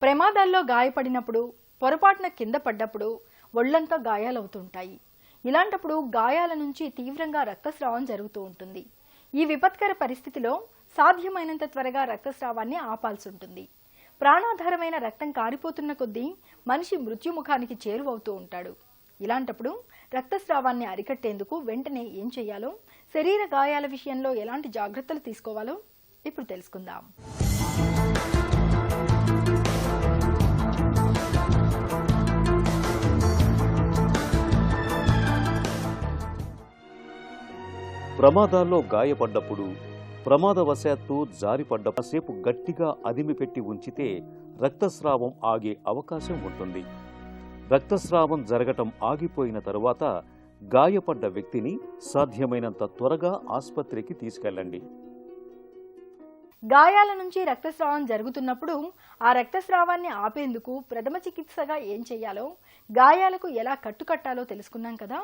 ప్రమాదాల్లో గాయపడినప్పుడు, పొరపాటున కింద పడ్డప్పుడు ఒళ్లంతా గాయాలవుతుంటాయి. ఇలాంటప్పుడు గాయాల నుంచి తీవ్రంగా రక్తస్రావం జరుగుతూ ఉంటుంది. ఈ విపత్కర పరిస్థితిలో సాధ్యమైనంత త్వరగా రక్తస్రావాన్ని ఆపాల్సి ఉంటుంది. ప్రాణాధారమైన రక్తం కారిపోతున్న కొద్దీ మనిషి మృత్యుముఖానికి చేరువవుతూ ఉంటాడు. ఇలాంటప్పుడు రక్తస్రావాన్ని అరికట్టేందుకు వెంటనే ఏం చేయాలో, శరీర గాయాల విషయంలో ఎలాంటి జాగ్రత్తలు తీసుకోవాలో ఇప్పుడు తెలుసుకుందాం. ప్రమాదాల్లో గాయపడ్డప్పుడు, ప్రమాదవశాత్తు జారిపడ్డసేపు గట్టిగా అదిమిపెట్టి ఉంచితే రక్తస్రావం ఆగే అవకాశం ఉంటుంది. రక్తస్రావం జరగటం ఆగిపోయిన తరువాత గాయపడ్డ వ్యక్తిని సాధ్యమైనంత త్వరగా ఆసుపత్రికి తీసుకెళ్లండి. గాయాల నుంచి రక్తస్రావం జరుగుతున్నప్పుడు ఆ రక్తస్రావాన్ని ఆపేందుకు ప్రథమ చికిత్సగా ఏం చేయాలో, గాయాలకు ఎలా కట్టుకట్టాలో తెలుసుకున్నాం కదా.